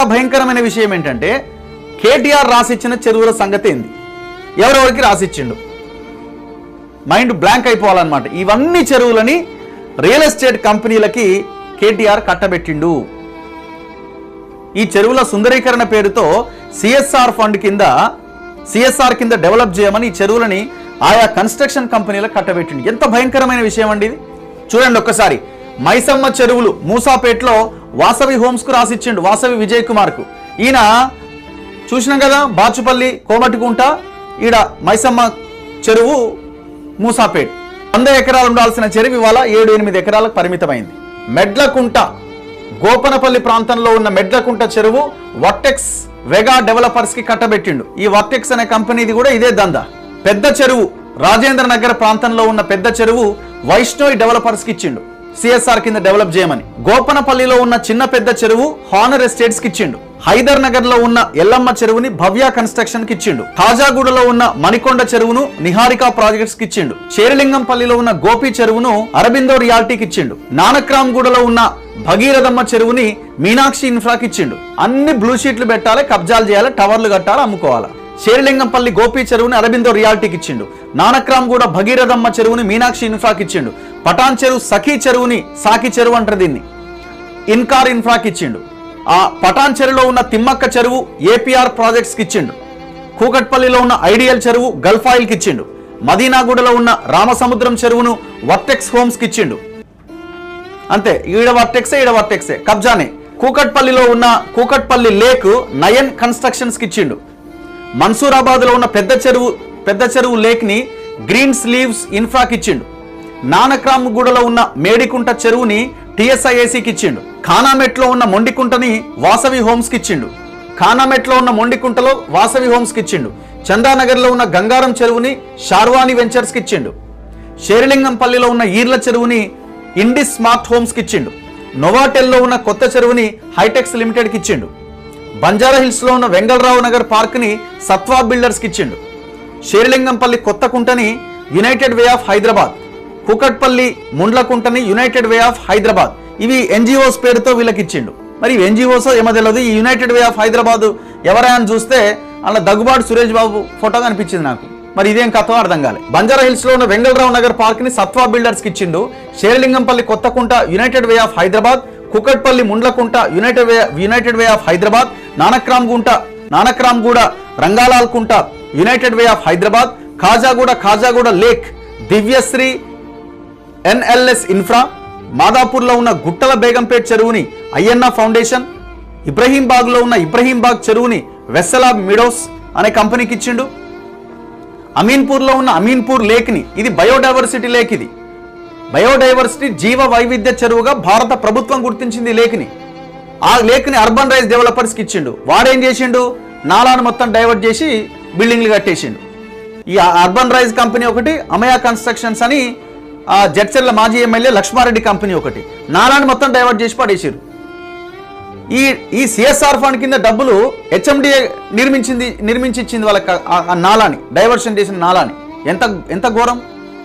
భయంకరమైన విషయం ఏంటంటే కేటీఆర్ రాసిచ్చిన చెరువుల సంగతి ఏంది, ఎవరెవరికి రాసిచ్చిండు, మైండ్ బ్లాంక్ అయిపోవాలన్నమాట. ఇవన్నీ చెరువులని రియల్ ఎస్టేట్ కంపెనీలకి కేటీఆర్ కట్టబెట్టిండు. ఈ చెరువుల సుందరీకరణ పేరుతో సిఎస్ఆర్ ఫండ్ కింద డెవలప్ చేయమని ఈ చెరువులని ఆయా కన్స్ట్రక్షన్ కంపెనీలకు కట్టబెట్టిండు. ఎంత భయంకరమైన విషయం అండి ఇది. చూడండి ఒక్కసారి, మైసమ్మ చెరువులు మూసాపేటలో వాసవి హోమ్స్కు రాసిచ్చిండు, వాసవి విజయ్ కుమార్కు. ఈయన చూసినాం కదా, బాచుపల్లి కోమటికుంట, ఈడ మైసమ్మ చెరువు మూసాపేట్. 100 ఎకరాలు ఉండాల్సిన చెరువు ఇవాళ 7-8 ఎకరాలకు పరిమితమైంది. మెడ్లకుంట, గోపనపల్లి ప్రాంతంలో ఉన్న మెడ్లకుంట చెరువు వర్టెక్స్ వెగా డెవలపర్స్ కి కట్టబెట్టిండు. ఈ వర్టెక్స్ అనే కంపెనీది కూడా ఇదే దందా. పెద్ద చెరువు రాజేంద్ర నగర్ ప్రాంతంలో ఉన్న పెద్ద చెరువు వైష్ణవి డెవలపర్స్ కి ఇచ్చిండు, సిఎస్ఆర్ కింద డెవలప్ చేయమని. గోపనపల్లిలో ఉన్న చిన్న పెద్ద చెరువు హానర్ ఎస్టేట్స్ కి ఇచ్చిండు. హైదర్ నగర్ లో ఉన్న ఎల్లమ్మ చెరువుని భవ్య కన్స్ట్రక్షన్ కి ఇచ్చిండు. కాజాగూడలో ఉన్న మణికొండ చెరువును నిహారిక ప్రాజెక్ట్స్ కి ఇచ్చిండు. చేరిలింగంపల్లిలో ఉన్న గోపి చెరువును అరబిందో రియాలిటీకి ఇచ్చిండు. నానక్రామ్గూడలో ఉన్న భగీరథమ్మ చెరువుని మీనాక్షి ఇన్ఫ్రాకి ఇచ్చిండు. అన్ని బ్లూ షీట్లు పెట్టాలి, కబ్జాలు చేయాలి, టవర్లు కట్టాలి, అమ్ముకోవాలి. చేరిలింగంపల్లి గోపి చెరువుని అరబిందో రియాలిటీకి ఇచ్చిండు. నానక్రామ్గూడ భగీరథమ్మ చెరువుని మీనాక్షి ఇన్ఫ్రాకి ఇచ్చిండు. పటాన్ చెరువు సఖీ చెరువుని, సాకి చెరువు అంటారు దీన్ని, ఇన్కార్ ఇన్ఫ్రాకి ఇచ్చిండు. ఆ పటాన్ చెరువులో ఉన్న తిమ్మక్క చెరువు ఏపీఆర్ ప్రాజెక్ట్స్ కి ఇచ్చిండు. కూకట్పల్లిలో ఉన్న ఐడియల్ చెరువు గల్ఫ్ ఆయిల్ కి ఇచ్చిండు. మదీనాగూడలో ఉన్న రామసముద్రం చెరువును వర్టెక్స్ హోమ్స్ కి ఇచ్చిండు. అంతే, ఈడ వర్టెక్సే కబ్జానే. కూకట్పల్లిలో ఉన్న కూకట్పల్లి లేక్ నయన్ కన్స్ట్రక్షన్స్ కి ఇచ్చిండు. మన్సూరాబాద్ లో ఉన్న పెద్ద చెరువు లేక్ ని గ్రీన్ స్లీవ్స్ ఇన్ఫ్రాకి ఇచ్చిండు. నానక్రామ్గూడలో ఉన్న మేడికుంట చెరువుని టిఎస్ఐఏసీకి ఇచ్చిండు. ఖానామెట్లో ఉన్న మొండికుంటని వాసవి హోమ్స్ కి ఇచ్చిండు. ఖానామెట్లో ఉన్న మొండికుంటలో వాసవి హోమ్స్ కి ఇచ్చిండు. చందానగర్ లో ఉన్న గంగారం చెరువుని షార్వాణి వెంచర్స్ కి ఇచ్చిండు. షేరిలింగంపల్లిలో ఉన్న ఈర్ల చెరువుని ఇండిస్ స్మార్ట్ హోమ్స్ కి ఇచ్చిండు. నోవాటెల్లో ఉన్న కొత్త చెరువుని హైటెక్స్ లిమిటెడ్ కి ఇచ్చిండు. బంజారా హిల్స్ లో ఉన్న వెంగళరావు నగర్ పార్క్ ని సత్వా బిల్డర్స్ కి ఇచ్చిండు. షేరిలింగంపల్లి కొత్త కుంటని United way of Hyderabad, Kukatpally ముండ్లకుంటని యునైటెడ్ వే ఆఫ్ హైదరాబాద్, ఇవి ఎన్జిఓస్ పేరుతో వీళ్ళకి ఇచ్చిండు. మరి ఎన్జిఓస్ ఏమో తెలియదు. ఈ యునైటెడ్ వే ఆఫ్ హైదరాబాద్ ఎవరైనా చూస్తే అలా దగ్గుబాటు సురేష్ బాబు ఫోటో కనిపించింది నాకు. మరి ఇదేం కథ అర్థం కాలే. బంజారా హిల్స్ లో ఉన్న వెంగళరావు నగర్ పార్క్ ని సత్వా బిల్డర్స్ కి ఇచ్చిండు. Serilingampally Kothakunta united way of Hyderabad, Kukatpally Mundlakunta united way of Hyderabad, Nanakramguda Rangalal Kunta united way of Hyderabad, Khajaguda lake Divyasree NLS infra, మాదాపూర్లో ఉన్న గుట్టల బేగంపేట్ చెరువుని అయ్యన్న ఫౌండేషన్, ఇబ్రహీంబాగ్ లో ఉన్న ఇబ్రహీంబాగ్ చెరువుని వెస్సలాబ్ మిడోస్ అనే కంపెనీకి ఇచ్చిండు. అమీన్పూర్లో ఉన్న అమీన్పూర్ లేక్ ని, ఇది బయోడైవర్సిటీ లేక్, ఇది బయోడైవర్సిటీ జీవ వైవిధ్య చెరువుగా భారత ప్రభుత్వం గుర్తించింది లేక్ని. ఆ లేక్ని అర్బన్ రైజ్ డెవలపర్స్ కి ఇచ్చిండు. వాడేం చేసిండు, నాలాను మొత్తం డైవర్ట్ చేసి బిల్డింగ్లు కట్టేసిండు. ఈ అర్బన్ రైజ్ కంపెనీ ఒకటి, అమయా కన్స్ట్రక్షన్స్ అని జడ్చర్ల మాజీ ఎమ్మెల్యే లక్ష్మారెడ్డి కంపెనీ ఒకటి, నాలాను మొత్తం డైవర్ట్ చేసి పడేసారు. ఈ సిఎస్ఆర్ ఫండ్ కింద డబ్బులు హెచ్ఎండిఏ నిర్మించి ఇచ్చింది వాళ్ళకి. ఆ నాలాని డైవర్షన్ చేసిన నాలాని. ఎంత ఘోరం.